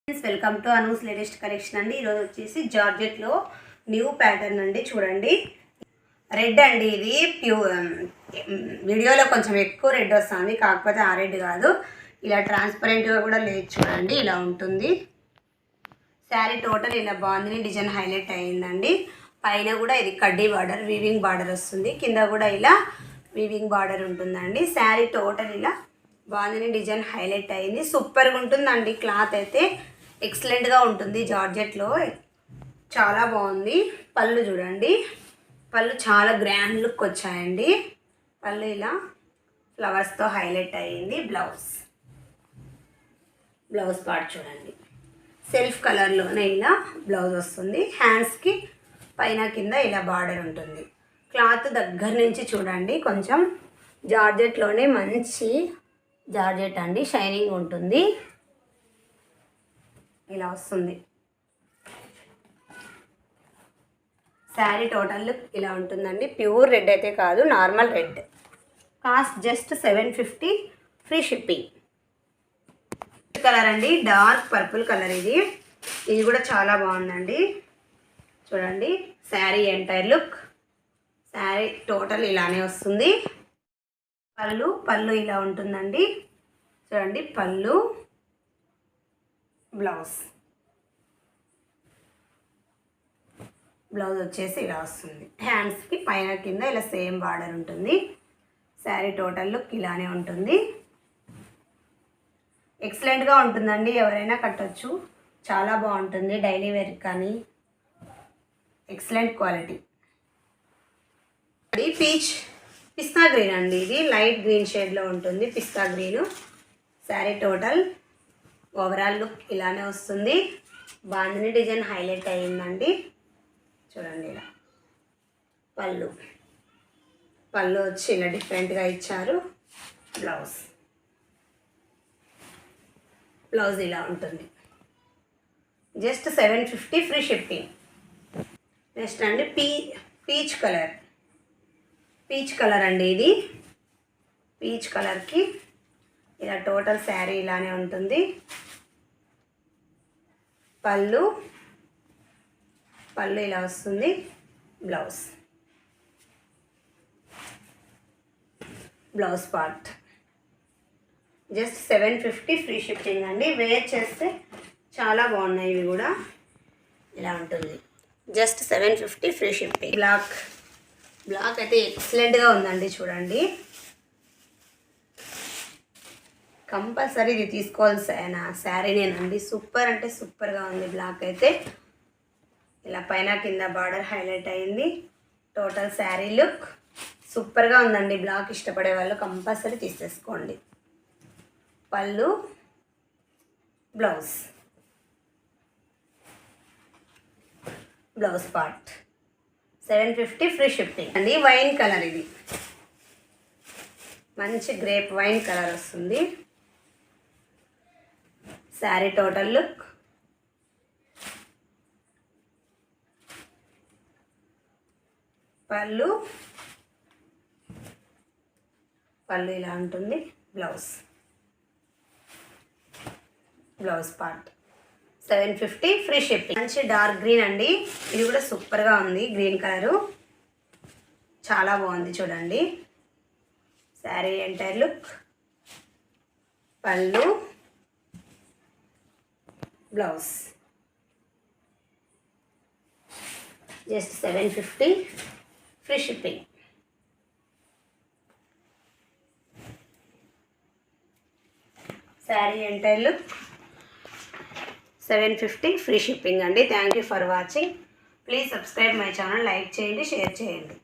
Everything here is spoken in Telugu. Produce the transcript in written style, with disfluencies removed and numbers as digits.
Welcome to Anu's latest collection అండి. ఈరోజు వచ్చేసి జార్జెట్లో న్యూ ప్యాటర్న్ అండి. చూడండి, రెడ్ అండి. ఇది వీడియోలో కొంచెం ఎక్కువ రెడ్ వస్తుంది, కాకపోతే ఆ రెడ్ కాదు, ఇలా ట్రాన్స్పరెంట్గా కూడా లేదు. చూడండి, ఇలా ఉంటుంది శారీ. టోటల్ ఇలా బాగుంది, డిజైన్ హైలైట్ అయ్యిందండి. పైన కూడా ఇది కడ్డీ బార్డర్, వీవింగ్ బార్డర్ వస్తుంది. కింద కూడా ఇలా వీవింగ్ బార్డర్ ఉంటుందండి. శారీ టోటల్ ఇలా బాగుంది, డిజైన్ హైలైట్ అయింది. సూపర్గా ఉంటుందండి. క్లాత్ అయితే ఎక్సలెంట్గా ఉంటుంది. జార్జెట్లో చాలా బాగుంది. పళ్ళు చూడండి, పళ్ళు చాలా గ్రాండ్ లుక్ వచ్చాయండి. పళ్ళు ఇలా ఫ్లవర్స్తో హైలైట్ అయ్యింది. బ్లౌజ్ పార్ట్ చూడండి, సెల్ఫ్ కలర్లోనే ఇలా బ్లౌజ్ వస్తుంది. హ్యాండ్స్కి పైన కింద ఇలా బార్డర్ ఉంటుంది. క్లాత్ దగ్గర నుంచి చూడండి, కొంచెం జార్జెట్లోనే మంచి జార్జెట్ అండి, షైనింగ్ ఉంటుంది. ఇలా వస్తుంది శారీ. టోటల్ లుక్ ఇలా ఉంటుందండి. ప్యూర్ రెడ్ అయితే కాదు, normal red. Cost just 750, free shipping. Colour అండి, డార్క్ పర్పుల్ కలర్. ఇది కూడా చాలా బాగుందండి. చూడండి, sari entire look. Sari total ఇలానే వస్తుంది. పళ్ళు ఇలా ఉంటుందండి. చూడండి, పళ్ళు, బ్లౌజ్ వచ్చేసి ఇలా వస్తుంది. హ్యాండ్స్కి పైన కింద ఇలా సేమ్ బార్డర్ ఉంటుంది. శారీ టోటల్ లుక్ ఇలానే ఉంటుంది. ఎక్సలెంట్గా ఉంటుందండి, ఎవరైనా కట్టొచ్చు. చాలా బాగుంటుంది డైలీ వేర్ కానీ. Excellent quality. ఇది పిస్తా గ్రీన్ అండి. ఇది లైట్ గ్రీన్ షేడ్లో ఉంటుంది, పిస్తా green. Sari total overall look ఇలానే వస్తుంది. బాందిని డిజైన్ హైలైట్ అయ్యిందండి. చూడండి, ఇలా పళ్ళు వచ్చి ఇలా డిఫరెంట్గా ఇచ్చారు. బ్లౌజ్ ఇలా ఉంటుంది. Just 750, free shipping. నెక్స్ట్ అండి, పీచ్ కలర్ అండి. ఇది పీచ్ కలర్కి ఇలా టోటల్ శారీ ఇలానే ఉంటుంది. పళ్ళు ఇలా వస్తుంది. Blouse part just 750, free shipping అండి. వేర్ చేస్తే చాలా బాగున్నాయి. ఇవి కూడా ఇలా ఉంటుంది. Just 750, free shipping. బ్లాక్ అయితే ఎక్సలెంట్గా ఉందండి. చూడండి, కంపల్సరీ ఇది తీసుకోవాల్సిన శారీనేనండి. సూపర్ అంటే సూపర్గా ఉంది. బ్లాక్ అయితే ఇలా పైన కింద బార్డర్ హైలైట్ అయింది. టోటల్ శారీ లుక్ సూపర్గా ఉందండి. బ్లాక్ ఇష్టపడే వాళ్ళు కంపల్సరీ తీసేసుకోండి. పళ్ళు, బ్లౌజ్ పార్ట్ 750, ఫ్రీ షిప్పింగ్ అండి. Wine colour. ఇది మంచి గ్రేప్ వైన్ కలర్ వస్తుంది. శారీ టోటల్ లుక్ పళ్ళు ఇలా ఉంటుంది. Blouse part 750, free shipping. మంచి డార్క్ గ్రీన్ అండి. ఇది కూడా సూపర్గా ఉంది. గ్రీన్ కలరు చాలా బాగుంది. చూడండి, sari entire look, pallu, blouse. Just 750, free shipping. Sari entire look 750, free shipping అండి. Thank you for watching. Please subscribe my channel. Like చేయండి, షేర్ చేయండి.